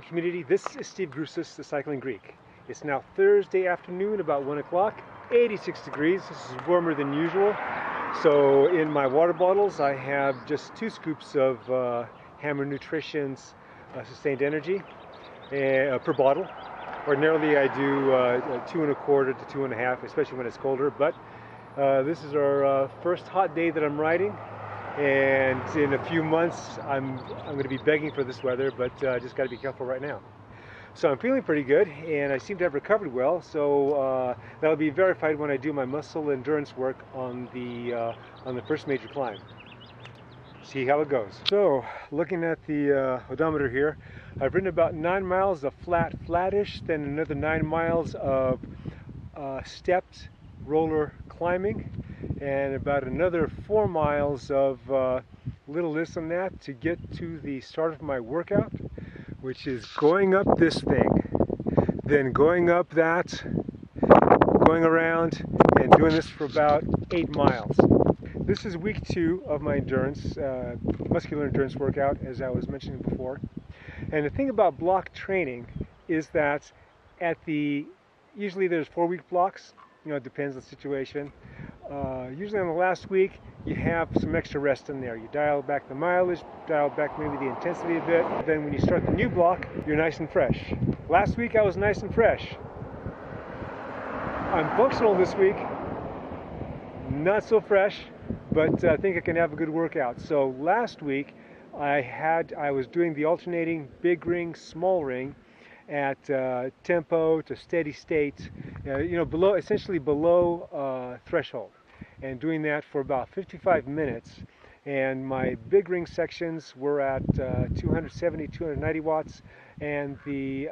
Community, this is Steve Grusis, the Cycling Greek. It's now Thursday afternoon, about 1 o'clock, 86 degrees. This is warmer than usual. So in my water bottles, I have just 2 scoops of Hammer Nutrition's Sustained Energy per bottle. Ordinarily, I do 2 1/4 to 2 1/2, especially when it's colder. But this is our first hot day that I'm riding. And in a few months, I'm going to be begging for this weather, but I just got to be careful right now. So I'm feeling pretty good, and I seem to have recovered well. So that'll be verified when I do my muscle endurance work on the first major climb. See how it goes. So looking at the odometer here, I've ridden about 9 miles of flattish, then another 9 miles of stepped roller climbing, and about another 4 miles of little this and that to get to the start of my workout, which is going up this thing, then going up that, going around, and doing this for about 8 miles. This is week 2 of my endurance, muscular endurance workout, as I was mentioning before. And the thing about block training is that usually there's 4-week blocks. It depends on the situation. Usually on the last week, you have some extra rest in there. You dial back the mileage, dial back maybe the intensity a bit. Then when you start the new block, you're nice and fresh. Last week I was nice and fresh. I'm functional this week, not so fresh, but I think I can have a good workout. So last week I was doing the alternating big ring, small ring at tempo to steady state, essentially below threshold, and doing that for about 55 minutes. And my big ring sections were at 270, 290 watts, and the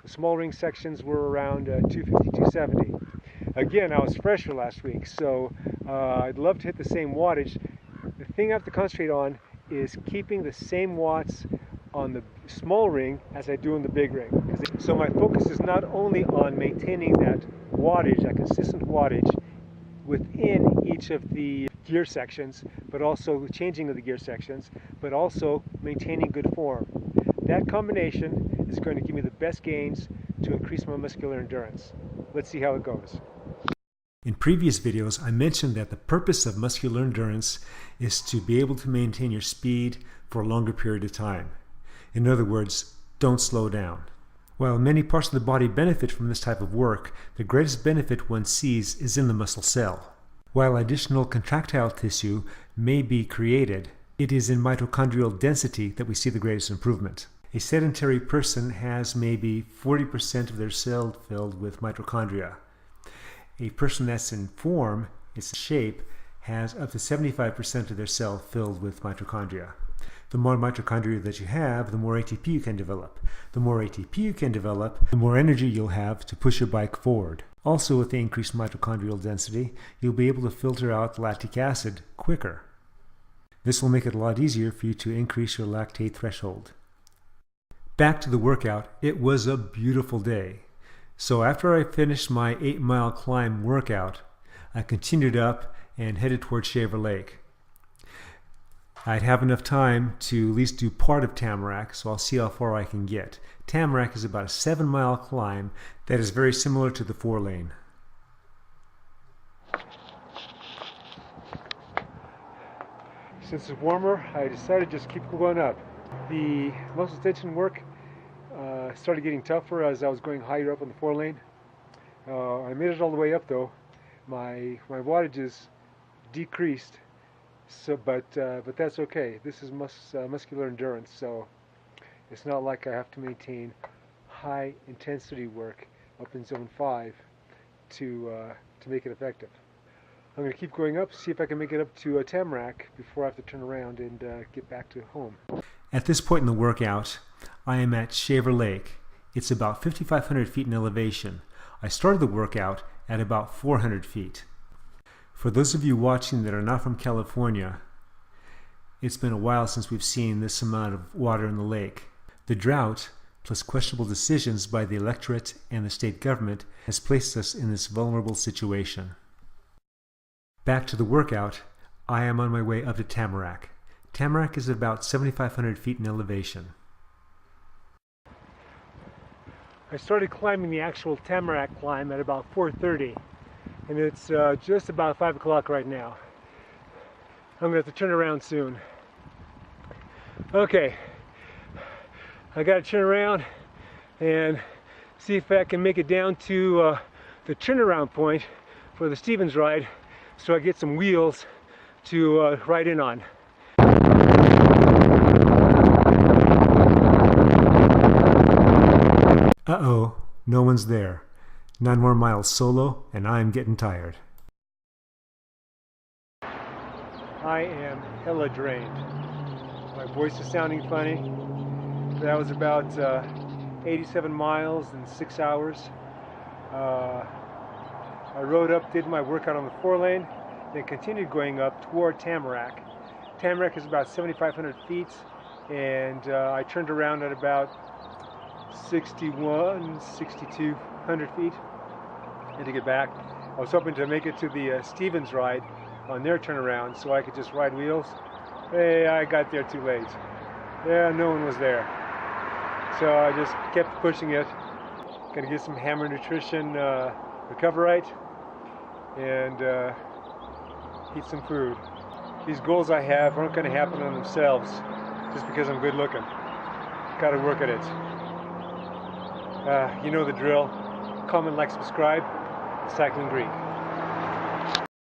small ring sections were around 250, 270. Again, I was fresher last week, so I'd love to hit the same wattage. The thing I have to concentrate on is keeping the same watts on the small ring as I do in the big ring. So my focus is not only on maintaining that wattage, that consistent wattage within each of the gear sections, but also the changing of the gear sections, but also maintaining good form. That combination is going to give me the best gains to increase my muscular endurance. Let's see how it goes. In previous videos, I mentioned that the purpose of muscular endurance is to be able to maintain your speed for a longer period of time. In other words, don't slow down. While many parts of the body benefit from this type of work, the greatest benefit one sees is in the muscle cell. While additional contractile tissue may be created, it is in mitochondrial density that we see the greatest improvement. A sedentary person has maybe 40% of their cell filled with mitochondria. A person that's in form, its shape, has up to 75% of their cell filled with mitochondria. The more mitochondria that you have, the more ATP you can develop. The more ATP you can develop, the more energy you'll have to push your bike forward. Also, with the increased mitochondrial density, you'll be able to filter out lactic acid quicker. This will make it a lot easier for you to increase your lactate threshold. Back to the workout, it was a beautiful day. So after I finished my 8-mile climb workout, I continued up and headed towards Shaver Lake. I'd have enough time to at least do part of Tamarack, so I'll see how far I can get. Tamarack is about a 7-mile climb that is very similar to the 4-lane. Since it's warmer, I decided to just keep going up. The muscle tension work started getting tougher as I was going higher up on the 4-lane. I made it all the way up though. My wattages decreased. But that's okay. This is muscular endurance, so it's not like I have to maintain high intensity work up in zone 5 to make it effective. I'm going to keep going up, see if I can make it up to Tamarack before I have to turn around and get back to home. At this point in the workout, I am at Shaver Lake. It's about 5,500 feet in elevation. I started the workout at about 400 feet. For those of you watching that are not from California, it's been a while since we've seen this amount of water in the lake. The drought, plus questionable decisions by the electorate and the state government, has placed us in this vulnerable situation. Back to the workout, I am on my way up to Tamarack. Tamarack is about 7,500 feet in elevation. I started climbing the actual Tamarack climb at about 4:30, and it's just about 5 o'clock right now. I'm gonna have to turn around soon. Okay, I gotta turn around and see if I can make it down to the turnaround point for the Stevens ride, so I get some wheels to ride in on. Uh-oh, no one's there. 9 more miles solo, and I'm getting tired. I am hella drained. My voice is sounding funny. That was about 87 miles in 6 hours. I rode up, did my workout on the 4-lane, then continued going up toward Tamarack. Tamarack is about 7,500 feet, and I turned around at about 6,200 feet and to get back. I was hoping to make it to the Stevens ride on their turnaround so I could just ride wheels. Hey, I got there too late. Yeah, no one was there. So I just kept pushing it. Gonna get some Hammer Nutrition Recoverite and eat some food. These goals I have aren't gonna happen on themselves just because I'm good looking. Gotta work at it. You know the drill. Comment, like, subscribe. Cycling Greek.